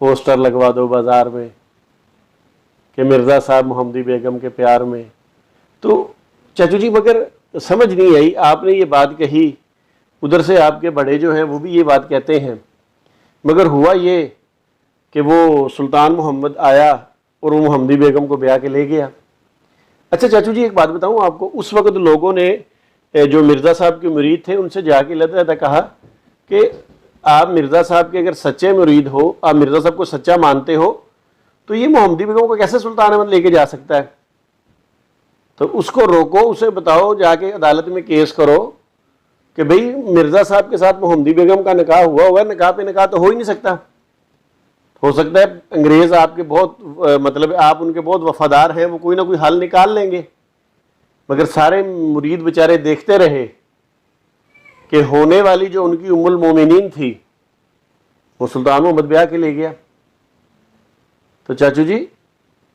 Poster لگوا دو بازار میں کہ مرزا صاحب محمدی بیگم کے پیار میں. تو چاچو جی مگر سمجھ نہیں آئی, آپ نے یہ بات کہی, ادھر سے آپ کے بڑے جو ہیں وہ بھی یہ بات کہتے ہیں, مگر ہوا یہ کہ وہ سلطان محمد آیا اور وہ محمدی بیگم کو بیاہ کے لے گیا. اچھا چاچو جی ایک بات بتاؤں آپ کو, اس وقت لوگوں نے جو مرزا صاحب کے مرید تھے ان سے جا کے لتا کہا کہ آپ مرزا صاحب کے اگر سچے مرید ہو, آپ مرزا صاحب کو سچا مانتے ہو, تو یہ محمدی بیگم کو کیسے سلطان احمد لے کے جا سکتا ہے؟ تو اس کو روکو, اسے بتاؤ, جا کے عدالت میں کیس کرو کہ بھئی مرزا صاحب کے ساتھ محمدی بیگم کا نکاح ہوا ہوا ہے, نکاح پہ نکاح تو ہو ہی نہیں سکتا. ہو سکتا ہے انگریز آپ کے بہت مطلب آپ ان کے بہت وفادار ہیں, وہ کوئی نہ کوئی حل نکال لیں گے, مگر سارے مرید بیچارے دیکھتے رہے کہ ہونے والی جو ان کی ام المومنین تھی وہ سلطان محمد بیاہ کے لے گیا. تو چاچو جی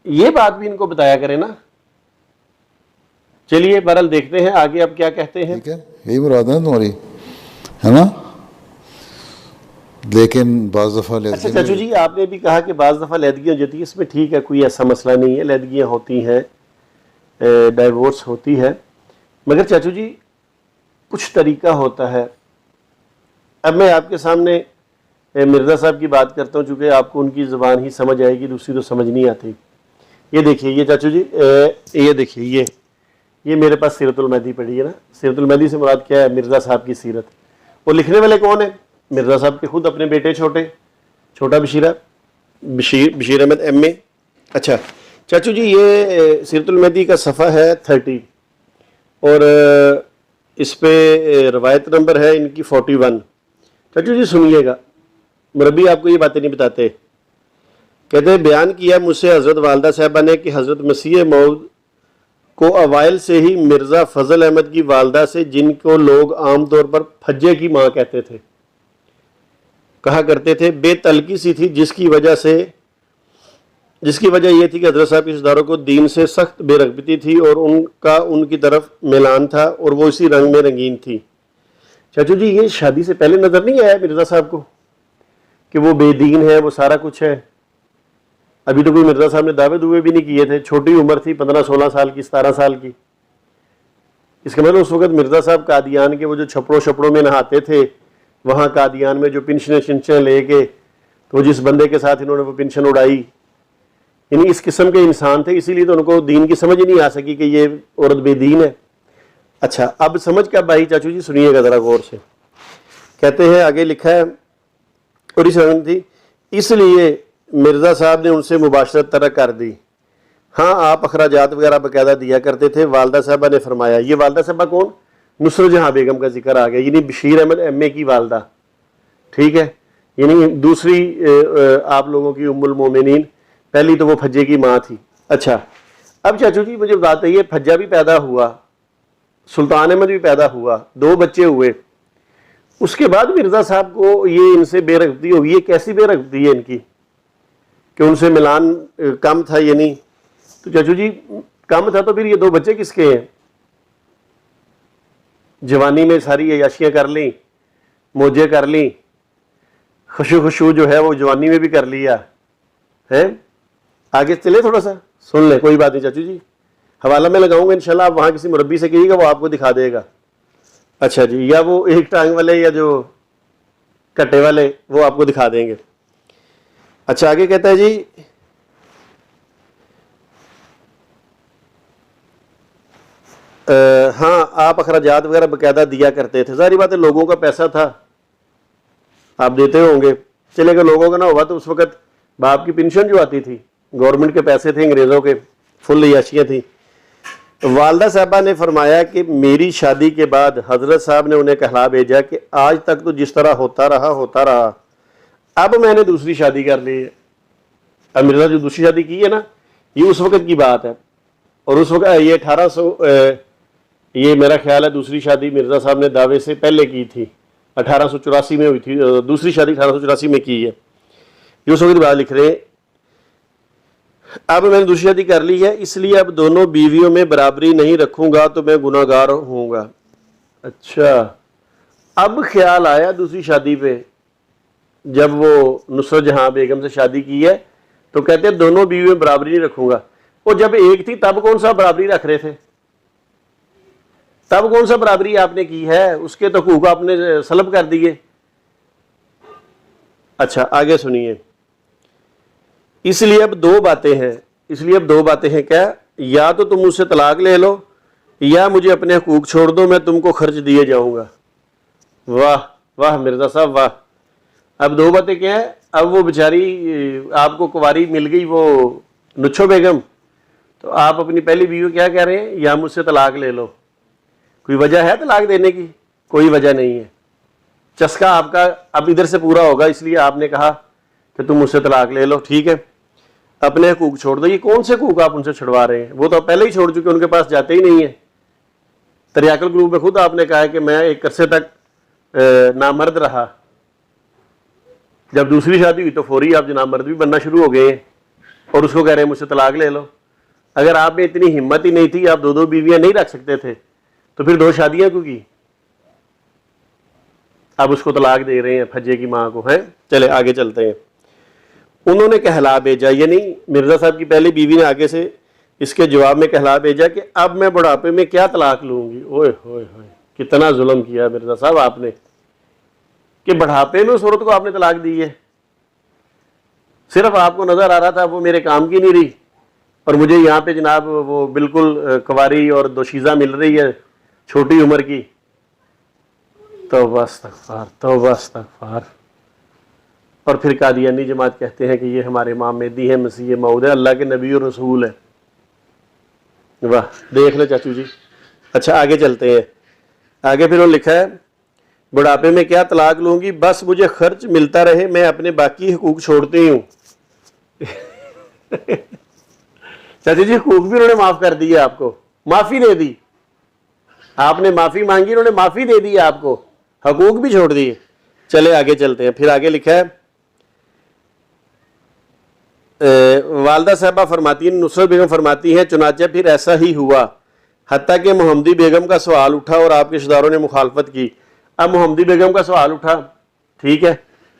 یہ بات بھی ان کو بتایا کریں نا. چلیے بہرحال دیکھتے ہیں آگے اب کیا کہتے ہیں. ٹھیک ہے, یہی مراد ہے تمہاری, ہے نا. لیکن بعض دفعہ اچھا چاچو جی آپ نے بھی کہا کہ بعض دفعہ علیحدگیاں ہو جاتی ہے, اس میں ٹھیک ہے, کوئی ایسا مسئلہ نہیں ہے, علیحدگیاں ہوتی ہیں, ڈائیورس ہوتی ہے, مگر چاچو جی کچھ طریقہ ہوتا ہے. اب میں آپ کے سامنے مرزا صاحب کی بات کرتا ہوں, چونکہ آپ کو ان کی زبان ہی سمجھ آئے گی, دوسری تو سمجھ نہیں آتی. یہ دیکھیے, یہ چاچو جی یہ دیکھیے, یہ میرے پاس سیرت المہدی پڑھی ہے نا. سیرت المہدی سے مراد کیا ہے؟ مرزا صاحب کی سیرت. وہ لکھنے والے کون ہیں؟ مرزا صاحب کے خود اپنے بیٹے چھوٹا بشیر احمد ایم اے. اچھا چاچو جی یہ سیرت المہدی کا صفحہ ہے 30 اور اس پہ روایت نمبر ہے ان کی 41. چاچو جی سنیے گا, مربی آپ کو یہ باتیں نہیں بتاتے. کہتے ہیں بیان کیا مجھ سے حضرت والدہ صاحبہ نے کہ حضرت مسیح موعود کو اوائل سے ہی مرزا فضل احمد کی والدہ سے, جن کو لوگ عام طور پر پھجے کی ماں کہتے تھے, کہا کرتے تھے, بے تلقی سی تھی, جس کی وجہ یہ تھی کہ حضرت صاحب کی رشتہ کو دین سے سخت بے رغبتی تھی اور ان کا ان کی طرف میلان تھا اور وہ اسی رنگ میں رنگین تھی. چاچو جی یہ شادی سے پہلے نظر نہیں آیا مرزا صاحب کو کہ وہ بے دین ہے, وہ سارا کچھ ہے؟ ابھی تو کوئی مرزا صاحب نے دعوے دوے بھی نہیں کیے تھے, چھوٹی عمر تھی, 15-16 سال کی, 17 سال کی. اس کا مطلب اس وقت مرزا صاحب قادیان کے وہ جو چھپڑوں میں نہاتے تھے, وہاں قادیان میں جو پنشنیں لے کے, تو جس بندے کے ساتھ انہوں نے وہ پنشن اڑائی, یعنی اس قسم کے انسان تھے, اسی لیے تو ان کو دین کی سمجھ نہیں آ سکی کہ یہ عورت بے دین ہے. اچھا اب سمجھ کیا بھائی چاچو جی سنیے گا ذرا غور سے. کہتے ہیں آگے لکھا ہے, اور اس رنگ تھی اس لیے مرزا صاحب نے ان سے مباشرت ترک کر دی. ہاں آپ اخراجات وغیرہ باقاعدہ دیا کرتے تھے. والدہ صاحبہ نے فرمایا, یہ والدہ صاحبہ کون؟ نصرت جہاں بیگم کا ذکر آ گیا, یعنی بشیر احمد ایم اے کی والدہ, ٹھیک ہے, یعنی دوسری آپ لوگوں کی ام المومنین, پہلی تو وہ پھجے کی ماں تھی. اچھا اب چاچو جی مجھے بتاتے ہیں, پھجا بھی پیدا ہوا, سلطان احمد بھی پیدا ہوا, 2 بچے ہوئے, اس کے بعد مرزا صاحب کو یہ ان سے بے رغبتی ہوگی. یہ کیسی بے رغبتی ہے ان کی کہ ان سے ملان کم تھا؟ یعنی تو چاچو جی کم تھا تو پھر یہ 2 بچے کس کے ہیں؟ جوانی میں ساری عیاشیاں کر لیں, موجے کر لیں, خشو جو ہے وہ جوانی میں بھی کر لیا ہے. آگے چلے تھوڑا سا سن لیں, کوئی بات نہیں چاچو جی, حوالہ میں لگاؤں گا انشاءاللہ, آپ وہاں کسی مربی سے کہیے گا, وہ آپ کو دکھا دے گا. اچھا جی, یا وہ ایک ٹانگ والے یا جو کٹے والے وہ آپ کو دکھا دیں گے. اچھا آگے کہتا ہے جی, ہاں آپ اخراجات وغیرہ باقاعدہ دیا کرتے تھے. ظاہری بات ہے لوگوں کا پیسہ تھا, آپ دیتے ہوں گے. چلے اگر لوگوں کا نہ ہوا تو اس وقت باپ کی پنشن جو آتی تھی, گورنمنٹ کے پیسے تھے, انگریزوں کے فل عیاشیاں تھیں. والدہ صاحبہ نے فرمایا کہ میری شادی کے بعد حضرت صاحب نے انہیں کہلا بھیجا کہ آج تک تو جس طرح ہوتا رہا, اب میں نے دوسری شادی کر لی ہے. اب مرزا جو دوسری شادی کی ہے نا, یہ اس وقت کی بات ہے, اور اس وقت یہ 1800 یہ میرا خیال ہے دوسری شادی مرزا صاحب نے دعوے سے پہلے کی تھی, 1884 میں ہوئی تھی, دوسری شادی 1884 میں کی ہے. جو اس وقت بات لکھ رہے ہیں, اب میں نے دوسری شادی کر لی ہے, اس لیے اب دونوں بیویوں میں برابری نہیں رکھوں گا تو میں گناہ گار ہوں گا. اچھا اب خیال آیا دوسری شادی پہ, جب وہ نصرت جہاں بیگم سے شادی کی ہے تو کہتے ہیں دونوں بیوی میں برابری نہیں رکھوں گا. وہ جب ایک تھی تب کون سا برابری رکھ رہے تھے؟ تب کون سا برابری آپ نے کی ہے؟ اس کے تو حقوق آپ نے سلب کر دیے. اچھا آگے سنیے. اس لیے اب دو باتیں ہیں کیا؟ یا تو تم مجھ سے طلاق لے لو یا مجھے اپنے حقوق چھوڑ دو, میں تم کو خرچ دیے جاؤں گا. واہ واہ مرزا صاحب واہ. اب دو باتیں کیا ہیں؟ اب وہ بیچاری آپ کو کنواری مل گئی وہ نچھو بیگم, تو آپ اپنی پہلی بیوی کیا کہہ رہے ہیں؟ یا مجھ سے طلاق لے لو. کوئی وجہ ہے طلاق دینے کی؟ کوئی وجہ نہیں ہے. چسکا آپ کا اب ادھر سے پورا ہوگا, اس لیے آپ نے کہا کہ تم مجھ سے طلاق لے لو. ٹھیک ہے, اپنے حقوق چھوڑ دو. یہ کون سے حقوق آپ ان سے چھڑوا رہے ہیں؟ وہ تو پہلے ہی چھوڑ چکے, ان کے پاس جاتے ہی نہیں ہیں. تریاکل گروپ میں خود آپ نے کہا ہے کہ میں ایک عرصے تک نامرد رہا, جب دوسری شادی ہوئی تو فوری آپ جناب مرد بھی بننا شروع ہو گئے ہیں اور اس کو کہہ رہے ہیں مجھ سے طلاق لے لو. اگر آپ میں اتنی ہمت ہی نہیں تھی, آپ دو بیویاں نہیں رکھ سکتے تھے, تو پھر 2 شادیاں کیوں کی؟ اب اس کو طلاق دے رہے ہیں پھجے کی ماں کو ہیں. چلے آگے چلتے ہیں. انہوں نے کہلا بھیجا, یعنی مرزا صاحب کی پہلی بیوی نے آگے سے اس کے جواب میں کہلا بھیجا کہ اب میں بڑھاپے میں کیا طلاق لوں گی. اوئے ہوئے ہوئے, کتنا ظلم کیا مرزا صاحب آپ نے, کہ بڑھاپے میں اس عورت کو آپ نے طلاق دی ہے. صرف آپ کو نظر آ رہا تھا وہ میرے کام کی نہیں رہی, اور مجھے یہاں پہ جناب وہ بالکل کنواری اور دوشیزہ مل رہی ہے چھوٹی عمر کی. توبہ استغفار توبہ استغفار. اور پھر قادیانی جماعت کہتے ہیں کہ یہ ہمارے امام مہدی ہیں, مسیح موعود ہے, اللہ کے نبی اور رسول ہے. واہ, دیکھ لو چاچو جی. اچھا آگے چلتے ہیں. آگے پھر انہوں نے لکھا ہے بڑھاپے میں کیا طلاق لوں گی, بس مجھے خرچ ملتا رہے, میں اپنے باقی حقوق چھوڑتی ہوں. چاچو جی حقوق بھی انہوں نے معاف کر دیے, آپ کو معافی دے دی. آپ نے معافی مانگی, انہوں نے معافی دے دی آپ کو, حقوق بھی چھوڑ دیے. چلے آگے چلتے ہیں. پھر آگے لکھا ہے والدہ صاحبہ فرماتی ہیں, نصرت بیگم فرماتی ہیں, چنانچہ پھر ایسا ہی ہوا حتیٰ کہ محمدی بیگم کا سوال اٹھا اور آپ کے رشتہ داروں نے مخالفت کی. اب محمدی بیگم کا سوال اٹھا, ٹھیک ہے,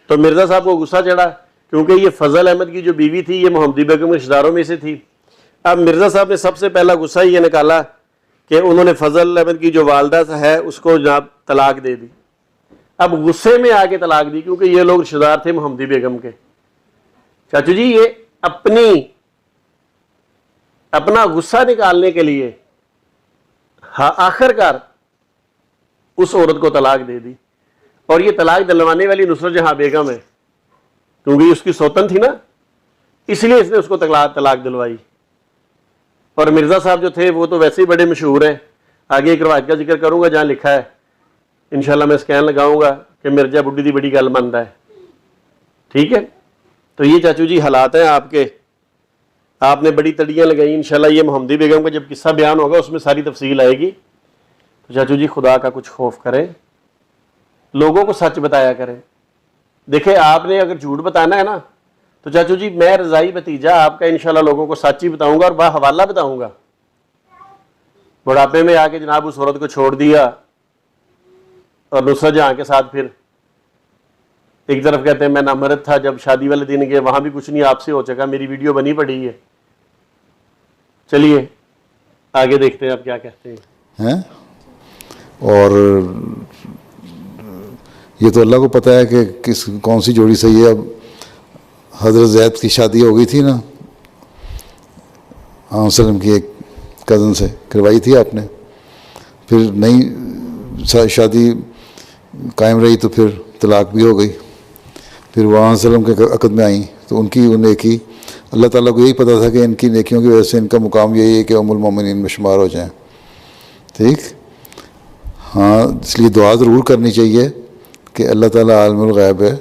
تو مرزا صاحب کو غصہ چڑھا کیونکہ یہ فضل احمد کی جو بیوی تھی یہ محمدی بیگم کے رشتہ داروں میں سے تھی. اب مرزا صاحب نے سب سے پہلا غصہ یہ نکالا کہ انہوں نے فضل احمد کی جو والدہ ہے اس کو جناب طلاق دے دی. اب غصے میں آ کے طلاق دی کیونکہ یہ لوگ رشتہ دار تھے محمدی بیگم کے. چاچو جی یہ اپنا غصہ نکالنے کے لیے آخر کار اس عورت کو طلاق دے دی. اور یہ طلاق دلوانے والی نصرت جہاں بیگم ہے, کیونکہ اس کی سوتن تھی نا, اس لیے اس نے اس کو طلاق دلوائی. اور مرزا صاحب جو تھے وہ تو ویسے ہی بڑے مشہور ہیں. آگے ایک روایت کا ذکر کروں گا جہاں لکھا ہے, انشاءاللہ میں اسکین لگاؤں گا کہ مرزا بڈھی دی بڑی گل منتا ہے. ٹھیک ہے, تو یہ چاچو جی حالات ہیں آپ کے. آپ نے بڑی تڑیاں لگائی. انشاءاللہ یہ محمدی بیگم کا جب قصہ بیان ہوگا اس میں ساری تفصیل آئے گی. تو چاچو جی خدا کا کچھ خوف کریں, لوگوں کو سچ بتایا کریں. دیکھیں آپ نے اگر جھوٹ بتانا ہے نا تو چاچو جی میں رضائی بھتیجا آپ کا انشاءاللہ لوگوں کو سچ ہی بتاؤں گا اور باحوالہ بتاؤں گا. بڑھاپے میں آ کے جناب اس عورت کو چھوڑ دیا اور نصرت جہاں کے ساتھ پھر ایک طرف کہتے ہیں میں نامرد تھا, جب شادی والے دن گئے وہاں بھی کچھ نہیں آپ سے ہو سکا, میری ویڈیو بنی پڑی ہے. چلیے آگے دیکھتے ہیں آپ کیا کہتے ہیں. اور یہ تو اللہ کو پتہ ہے کہ کون سی جوڑی صحیح ہے. اب حضرت زید کی شادی ہو گئی تھی نا, علیہ وسلم کی ایک کزن سے کروائی تھی آپ نے, پھر نئی شادی قائم رہی تو پھر طلاق بھی ہو گئی. پھر وہ علیہ وسلم کے عقد میں آئیں تو ان کی نیکی, اللہ تعالیٰ کو یہی پتہ تھا کہ ان کی نیکیوں کی وجہ سے ان کا مقام یہی ہے کہ ام المومنین میں شمار ہو جائیں. ٹھیک, ہاں اس لیے دعا ضرور کرنی چاہیے کہ اللہ تعالیٰ عالم الغیب ہے,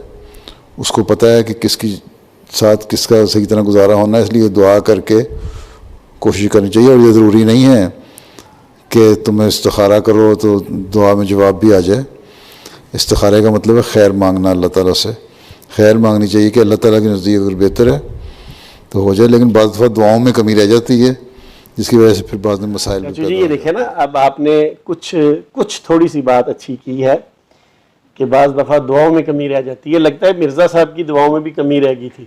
اس کو پتہ ہے کہ کس کی ساتھ کس کا صحیح طرح گزارا ہونا ہے. اس لیے دعا کر کے کوشش کرنی چاہیے. اور یہ ضروری نہیں ہے کہ تمہیں استخارہ کرو تو دعا میں جواب بھی آ جائے. استخارے کا مطلب ہے خیر مانگنا اللہ تعالیٰ سے. خیر مانگنی چاہیے کہ اللہ تعالیٰ کے نزدیک اگر بہتر ہے تو ہو جائے, لیکن بعض دفعہ دعاؤں میں کمی رہ جاتی ہے جس کی وجہ سے پھر بعض میں مسائل بھی جی. یہ دیکھیں نا, اب آپ نے کچھ تھوڑی سی بات اچھی کی ہے کہ بعض دفعہ دعاؤں میں کمی رہ جاتی ہے. لگتا ہے مرزا صاحب کی دعاؤں میں بھی کمی رہ گئی تھی,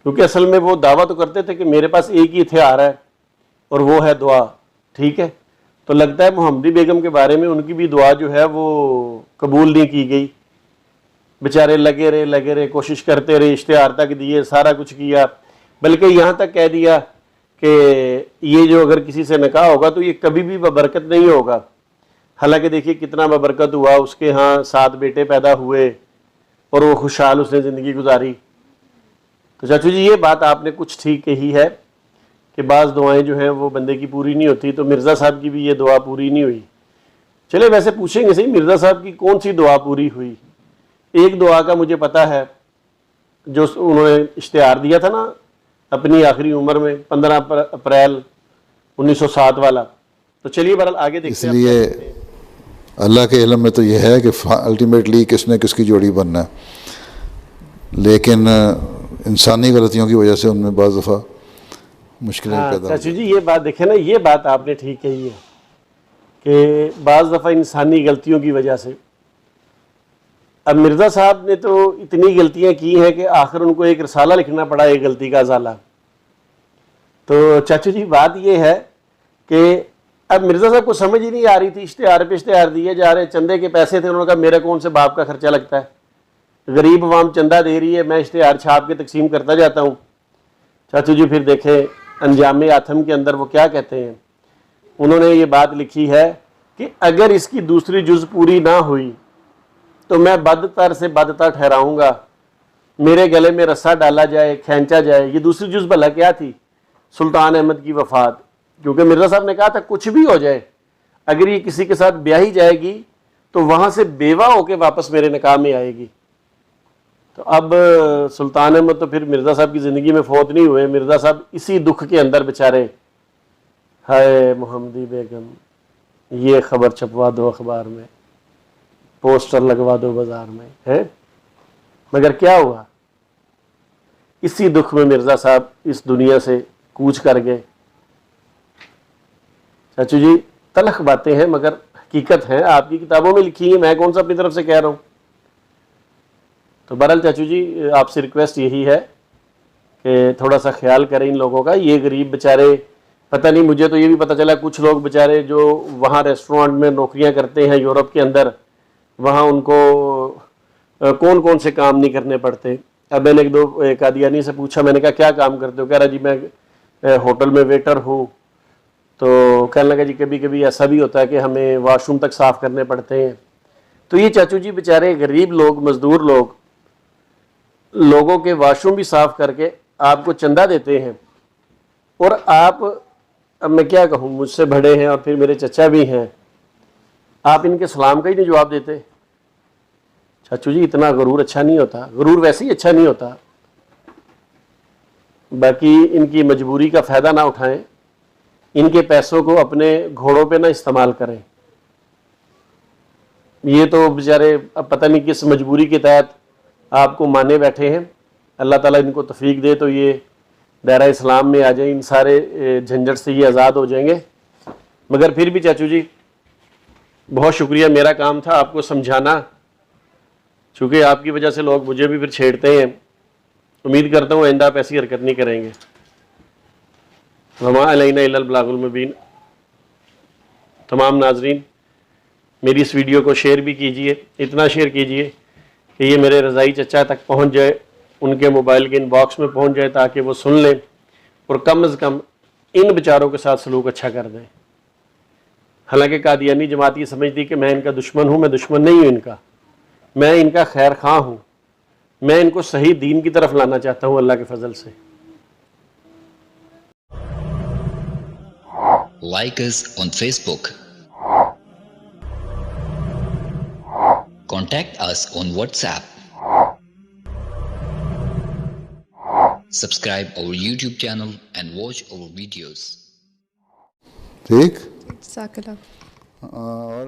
کیونکہ اصل میں وہ دعویٰ تو کرتے تھے کہ میرے پاس ایک ہی ہتھیار ہے اور وہ ہے دعا, ٹھیک ہے. تو لگتا ہے محمدی بیگم کے بارے میں ان کی بھی دعا جو ہے وہ قبول نہیں کی گئی. بیچارے لگے رہے, کوشش کرتے رہے, اشتہار تک دیے, سارا کچھ کیا, بلکہ یہاں تک کہہ دیا کہ یہ جو اگر کسی سے نکاح ہوگا تو یہ کبھی بھی ببرکت نہیں ہوگا. حالانکہ دیکھیے کتنا ببرکت ہوا, اس کے ہاں 7 بیٹے پیدا ہوئے اور وہ خوشحال اس نے زندگی گزاری. تو چاچو جی یہ بات آپ نے کچھ ٹھیک کہی ہے کہ بعض دعائیں جو ہیں وہ بندے کی پوری نہیں ہوتی, تو مرزا صاحب کی بھی یہ دعا پوری نہیں ہوئی. چلے ویسے پوچھیں گے صحیح, مرزا صاحب کی کون سی دعا پوری ہوئی؟ ایک دعا کا مجھے پتا ہے, جو انہوں نے اشتہار دیا تھا نا اپنی آخری عمر میں 15 اپریل 1907 والا. تو چلیے بہرحال آگے دیکھتے ہیں. اس لیے اللہ کے علم میں تو یہ ہے کہ الٹیمیٹلی کس نے کس کی جوڑی بننا ہے, لیکن انسانی غلطیوں کی وجہ سے ان میں بعض دفعہ مشکلیں پیدا چاچو جی یہ بات دیکھیں نا, یہ بات آپ نے ٹھیک کہی ہے کہ بعض دفعہ انسانی غلطیوں کی وجہ سے. اب مرزا صاحب نے تو اتنی غلطیاں کی ہیں کہ آخر ان کو ایک رسالہ لکھنا پڑا ایک غلطی کا ازالہ. تو چاچو جی بات یہ ہے کہ اب مرزا صاحب کو سمجھ ہی نہیں آ رہی تھی, اشتہار پہ اشتہار دیے جا رہے, چندے کے پیسے تھے, انہوں نے کہا میرے کون سے باپ کا خرچہ لگتا ہے, غریب عوام چندہ دے رہی ہے, میں اشتہار چھاپ کے تقسیم کرتا جاتا ہوں. چاچو جی پھر دیکھیں انجام آتم کے اندر وہ کیا کہتے ہیں, انہوں نے یہ بات لکھی ہے کہ اگر اس کی دوسری جز پوری نہ ہوئی تو میں بدتر سے بدتر ٹھہراؤں گا, میرے گلے میں رسا ڈالا جائے, کھینچا جائے. یہ دوسری جز بھلا کیا تھی؟ سلطان احمد کی وفات. کیونکہ مرزا صاحب نے کہا تھا کچھ بھی ہو جائے, اگر یہ کسی کے ساتھ بیاہی جائے گی تو وہاں سے بیوہ ہو کے واپس میرے نکاح میں آئے گی. تو اب سلطان احمد تو پھر مرزا صاحب کی زندگی میں فوت نہیں ہوئے. مرزا صاحب اسی دکھ کے اندر بیچارے, ہائے محمدی بیگم یہ خبر چھپوا دو اخبار میں, پوسٹر لگوا دو بازار میں, ہے. مگر کیا ہوا, اسی دکھ میں مرزا صاحب اس دنیا سے کوچ کر گئے. چاچو جی تلخ باتیں ہیں مگر حقیقت ہیں, آپ کی کتابوں میں لکھی ہیں, میں کون سا اپنی طرف سے کہہ رہا ہوں. تو بہرحال چاچو جی آپ سے ریکویسٹ یہی ہے کہ تھوڑا سا خیال کریں ان لوگوں کا. یہ غریب بیچارے, پتہ نہیں, مجھے تو یہ بھی پتہ چلا کچھ لوگ بیچارے جو وہاں ریسٹورانٹ میں نوکریاں کرتے ہیں یورپ کے اندر, وہاں ان کو کون کون سے کام نہیں کرنے پڑتے. اب میں نے ایک دو قادیانی سے پوچھا, میں نے کہا کیا کام کرتے ہو؟ کہہ رہا جی میں ہوٹل میں ویٹر ہوں. تو کہنے لگا جی کبھی کبھی ایسا بھی ہوتا ہے کہ ہمیں واش روم تک صاف کرنے پڑتے ہیں. تو یہ چاچو جی بیچارے غریب لوگ, مزدور لوگ, لوگوں کے واش روم بھی صاف کر کے آپ کو چندہ دیتے ہیں, اور آپ, اب میں کیا کہوں, مجھ سے بڑے ہیں اور پھر میرے چچا بھی ہیں, آپ ان کے سلام کا ہی نہیں جواب دیتے. چاچو جی اتنا غرور اچھا نہیں ہوتا, غرور ویسے ہی اچھا نہیں ہوتا. باقی ان کی مجبوری کا فائدہ نہ اٹھائیں, ان کے پیسوں کو اپنے گھوڑوں پہ نہ استعمال کریں. یہ تو بیچارے اب پتہ نہیں کس مجبوری کے تحت آپ کو مانے بیٹھے ہیں. اللہ تعالیٰ ان کو توفیق دے تو یہ دائرہ اسلام میں آ جائیں, ان سارے جھنجھٹ سے یہ آزاد ہو جائیں گے. مگر پھر بھی چاچو جی بہت شکریہ, میرا کام تھا آپ کو سمجھانا, چونکہ آپ کی وجہ سے لوگ مجھے بھی پھر چھیڑتے ہیں. امید کرتا ہوں آئندہ آپ ایسی حرکت نہیں کریں گے. وما علینا الا البلاغ المبین. تمام ناظرین میری اس ویڈیو کو شیئر بھی کیجئے, اتنا شیئر کیجئے کہ یہ میرے رضائی چچا تک پہنچ جائے, ان کے موبائل کے ان باکس میں پہنچ جائے, تاکہ وہ سن لیں اور کم از کم ان بیچاروں کے ساتھ سلوک اچھا کر دیں. حالانکہ قادیانی جماعت یہ سمجھتی کہ میں ان کا دشمن ہوں, میں دشمن نہیں ہوں ان کا, میں ان کا خیر خواہ ہوں. میں ان کو صحیح دین کی طرف لانا چاہتا ہوں اللہ کے فضل سے. Like us on Facebook. Contact us on WhatsApp. Subscribe our YouTube channel and watch our videos. ٹھیک. جزاک اللہ. اور